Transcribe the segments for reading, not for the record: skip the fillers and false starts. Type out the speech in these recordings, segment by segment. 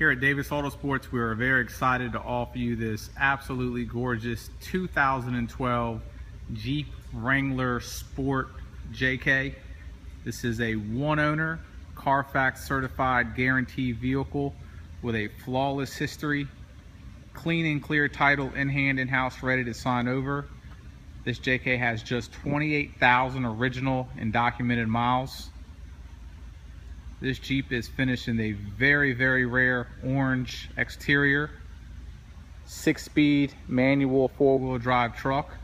Here at Davis AutoSports, we are very excited to offer you this absolutely gorgeous 2012 Jeep Wrangler Sport JK. This is a one-owner, Carfax certified guarantee vehicle with a flawless history, clean and clear title in hand, in-house, ready to sign over. This JK has just 28,000 original and documented miles. This Jeep is finished in a very, very rare orange exterior, 6-speed manual 4-wheel drive truck.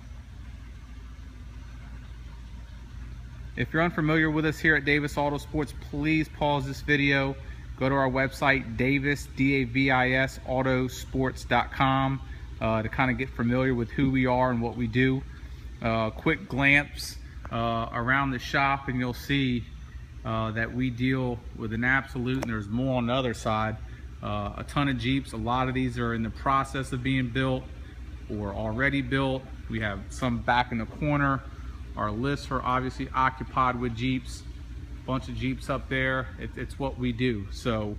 If you're unfamiliar with us here at Davis AutoSports, please pause this video, go to our website, Davis, D-A-V-I-S, autosports.com, to kind of get familiar with who we are and what we do. Quick glance around the shop and you'll see that we deal with an absolute, and there's more on the other side, a ton of Jeeps. A lot of these are in the process of being built or already built. We have some back in the corner. Our lists are obviously occupied with Jeeps. Bunch of Jeeps up there. It's what we do. So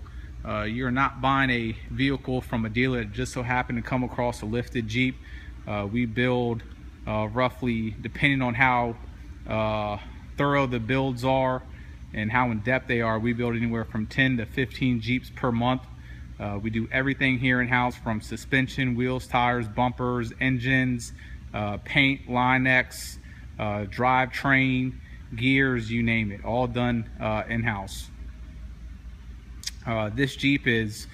you're not buying a vehicle from a dealer that just so happened to come across a lifted Jeep. We build roughly, depending on how thorough the builds are and how in depth they are, we build anywhere from 10 to 15 Jeeps per month. We do everything here in-house, from suspension, wheels, tires, bumpers, engines, paint, Line-X, drivetrain, gears, you name it, all done in-house. This Jeep is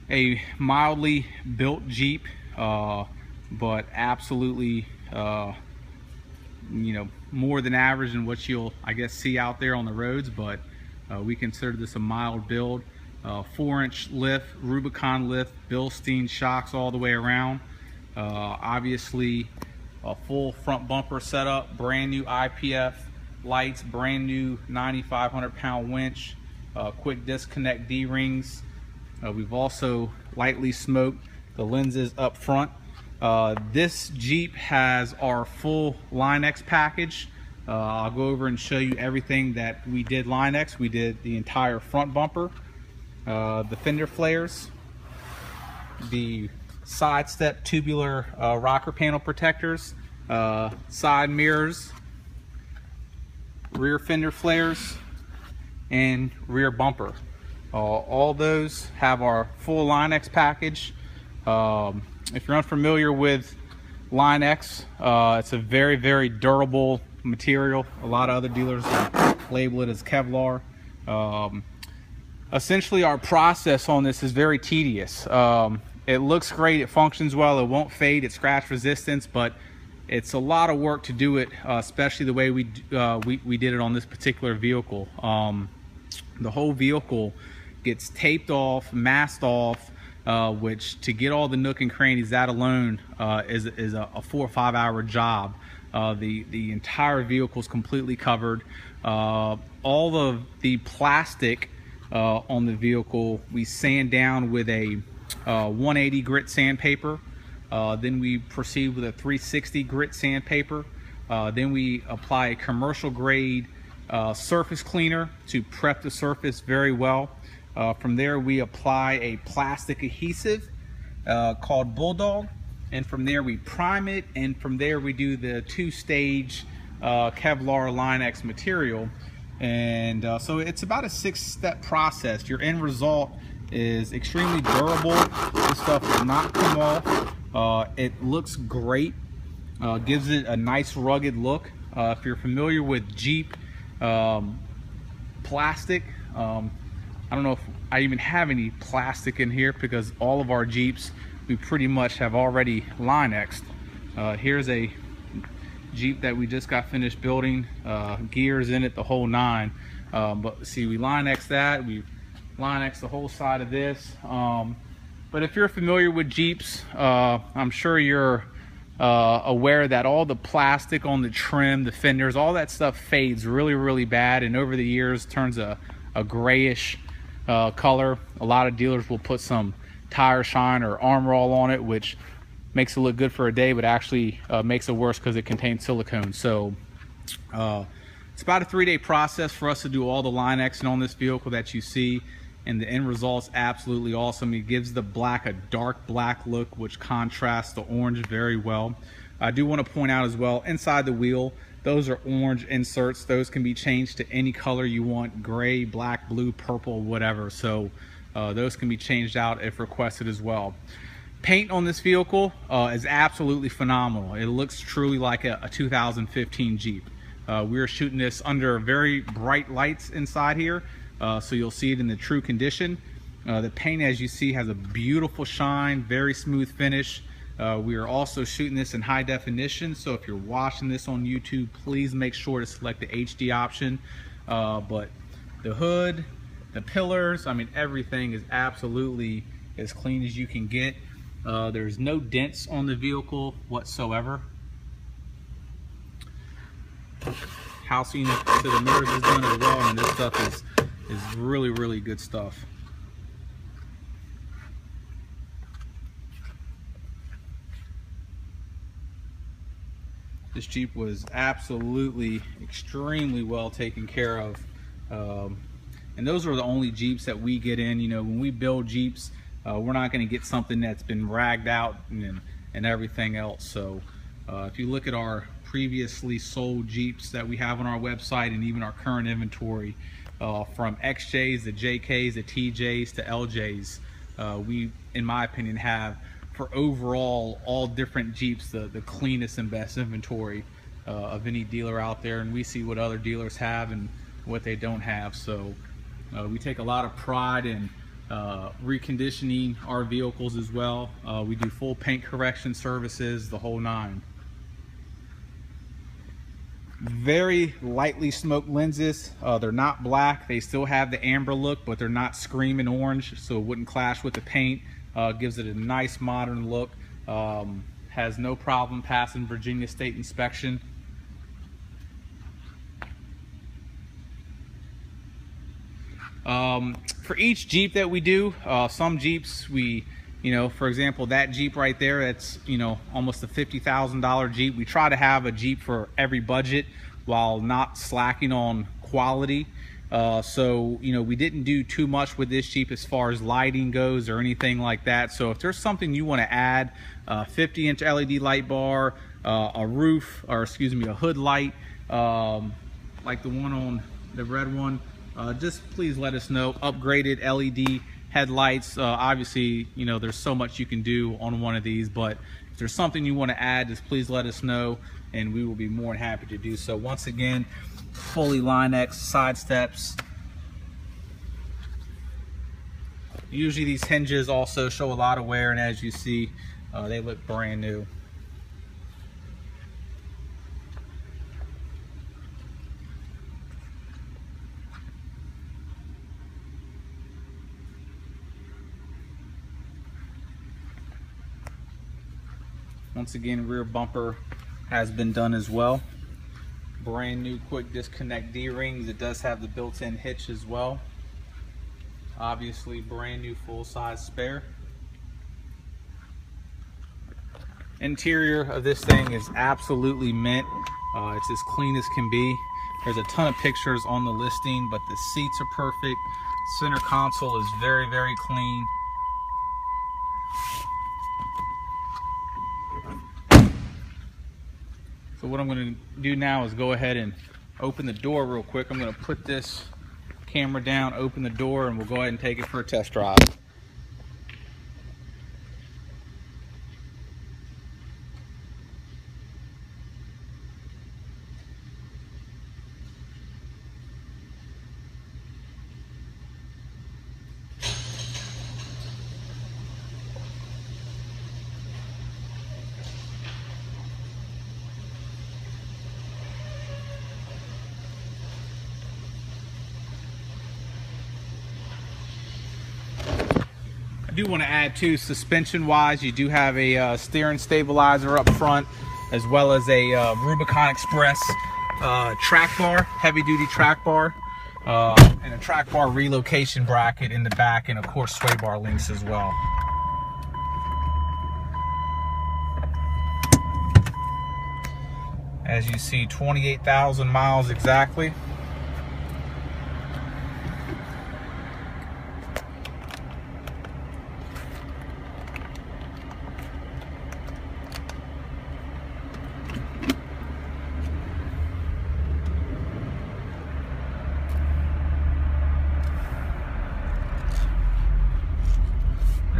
a mildly built Jeep, but absolutely more than average in what you'll, I guess, see out there on the roads. But we consider this a mild build. 4-inch lift, Rubicon lift, Bilstein shocks all the way around. Obviously a full front bumper setup, brand new IPF lights, brand new 9,500-pound winch, quick disconnect D-rings. We've also lightly smoked the lenses up front. This Jeep has our full Line-X package. I'll go over and show you everything that we did Line-X. We did the entire front bumper, the fender flares, the side step tubular rocker panel protectors, side mirrors, rear fender flares, and rear bumper. All those have our full Line-X package. If you're unfamiliar with Line-X, it's a very, very durable material. A lot of other dealers label it as Kevlar. Essentially, our process on this is very tedious. It looks great, it functions well, it won't fade, it's scratch resistance, but it's a lot of work to do it, especially the way we did it on this particular vehicle. The whole vehicle gets taped off, masked off, which, to get all the nook and crannies, that alone is a 4 or 5 hour job. The entire vehicle is completely covered. All of the plastic on the vehicle we sand down with a 180 grit sandpaper. Then we proceed with a 360 grit sandpaper. Then we apply a commercial grade surface cleaner to prep the surface very well. From there we apply a plastic adhesive called Bulldog, and from there we prime it, and from there we do the 2-stage Kevlar Line-X material. And so it's about a 6-step process. Your end result is extremely durable. This stuff will not come off. It looks great, gives it a nice rugged look. If you're familiar with Jeep plastic, I don't know if I even have any plastic in here, because all of our Jeeps we pretty much have already Line-X'd. Here's a Jeep that we just got finished building, gears in it, the whole nine. But see, we Line-X that, we Line-X the whole side of this. But if you're familiar with Jeeps, I'm sure you're aware that all the plastic on the trim, the fenders, all that stuff fades really, really bad, and over the years turns a grayish color. A lot of dealers will put some tire shine or armor all on it, which makes it look good for a day, but actually makes it worse because it contains silicone. So it's about a 3-day process for us to do all the Line-Xing on this vehicle that you see. and the end result's absolutely awesome. It gives the black a dark black look, which contrasts the orange very well. I do want to point out as well, inside the wheel, those are orange inserts. Those can be changed to any color you want: gray, black, blue, purple, whatever. So those can be changed out if requested as well. Paint on this vehicle is absolutely phenomenal. It looks truly like a 2015 Jeep. We are shooting this under very bright lights inside here, so you'll see it in the true condition. The paint, as you see, has a beautiful shine, very smooth finish. We are also shooting this in high definition, so if you're watching this on YouTube, please make sure to select the HD option. But the hood, the pillars, I mean, everything is absolutely as clean as you can get. There's no dents on the vehicle whatsoever. Housing to the mirrors is done as well, and this stuff is really, really good stuff. This Jeep was absolutely extremely well taken care of, and those are the only Jeeps that we get in. You know, when we build Jeeps, we're not going to get something that's been ragged out and everything else. So if you look at our previously sold Jeeps that we have on our website, and even our current inventory, from XJs to JKs to TJs to LJs, we, in my opinion, have, for overall all different Jeeps, the cleanest and best inventory of any dealer out there. And we see what other dealers have and what they don't have. So we take a lot of pride in reconditioning our vehicles as well. We do full paint correction services, the whole nine. Very lightly smoked lenses. They're not black. They still have the amber look, but they're not screaming orange, so it wouldn't clash with the paint. Gives it a nice modern look. Has no problem passing Virginia State inspection. For each Jeep that we do, some Jeeps we, you know, for example, that Jeep right there, that's, you know, almost a $50,000 Jeep. We try to have a Jeep for every budget while not slacking on quality. So, you know, we didn't do too much with this Jeep as far as lighting goes or anything like that. So if there's something you want to add, 50-inch LED light bar, a roof, or excuse me, a hood light, like the one on the red one, just please let us know. Upgraded LED headlights. Obviously, you know, there's so much you can do on one of these, but if there's something you want to add, just please let us know, and we will be more than happy to do so. Once again, fully Line-X side steps. Usually these hinges also show a lot of wear, and as you see, they look brand new. Once again, rear bumper has been done as well. Brand new quick disconnect D-rings. It does have the built-in hitch as well. Obviously brand new full-size spare. Interior of this thing is absolutely mint. It's as clean as can be. There's a ton of pictures on the listing, but the seats are perfect. Center console is very, very clean. So what I'm going to do now is go ahead and open the door real quick. I'm going to put this camera down, open the door, and we'll go ahead and take it for a test drive. I do want to add too, suspension wise, you do have a steering stabilizer up front, as well as a Rubicon Express track bar, heavy duty track bar, and a track bar relocation bracket in the back, and of course sway bar links as well. As you see, 28,000 miles exactly.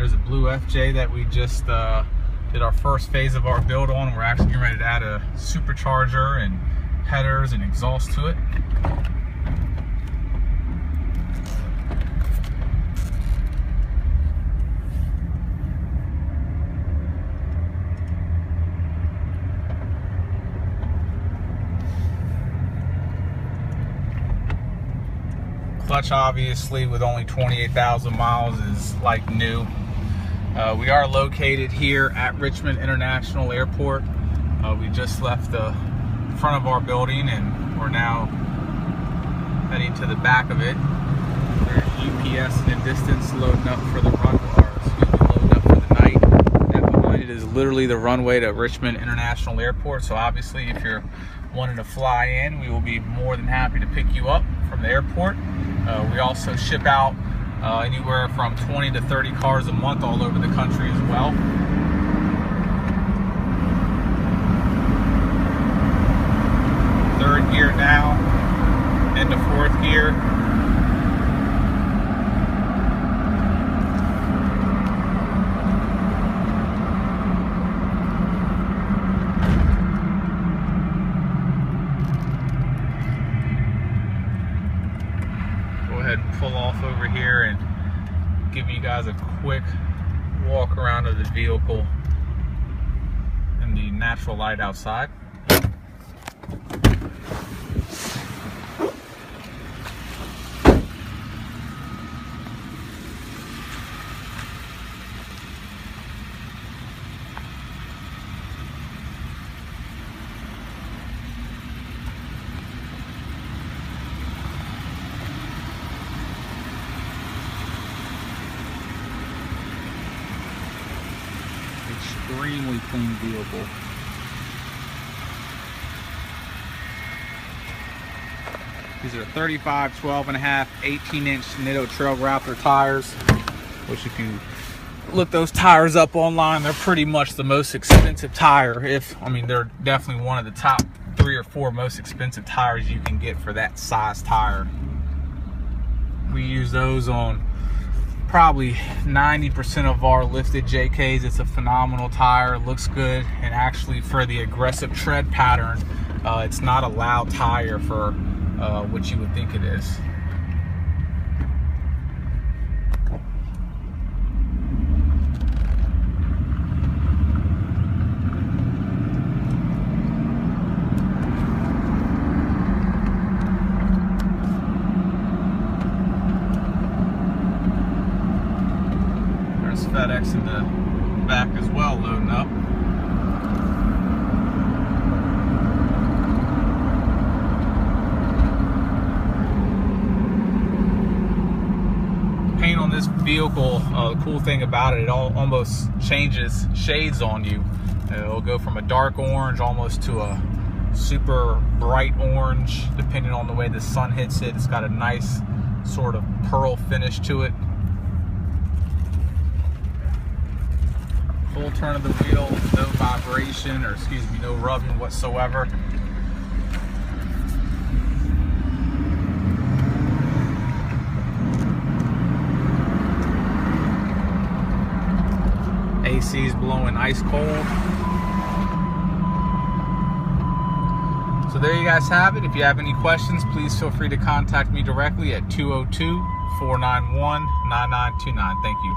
There's a blue FJ that we just did our first phase of our build on. We're actually getting ready to add a supercharger and headers and exhaust to it. Clutch, obviously, with only 28,000 miles is like new. We are located here at Richmond International Airport. We just left the front of our building and we're now heading to the back of it. There's UPS in the distance loading up for the loading up for the night. That behind it is literally the runway to Richmond International Airport. So obviously, if you're wanting to fly in, we will be more than happy to pick you up from the airport. We also ship out anywhere from 20 to 30 cars a month all over the country as well. Third gear now, into fourth gear. Ahead and pull off over here and give you guys a quick walk around of the vehicle and the natural light outside. Extremely clean vehicle. These are 35, 12.5, 18-inch Nitto Trail Grappler tires, which if you look those tires up online, they're pretty much the most expensive tire. They're definitely one of the top 3 or 4 most expensive tires you can get for that size tire. We use those on probably 90% of our lifted JKs. It's a phenomenal tire, looks good, and actually for the aggressive tread pattern, it's not a loud tire for what you would think it is. FedEx in the back as well, loading up. Paint on this vehicle, the cool thing about it, it almost changes shades on you. It'll go from a dark orange almost to a super bright orange, depending on the way the sun hits it. It's got a nice sort of pearl finish to it. Full turn of the wheel, no vibration, or no rubbing whatsoever. AC is blowing ice cold. So there you guys have it. If you have any questions, please feel free to contact me directly at 202-491-9929. Thank you.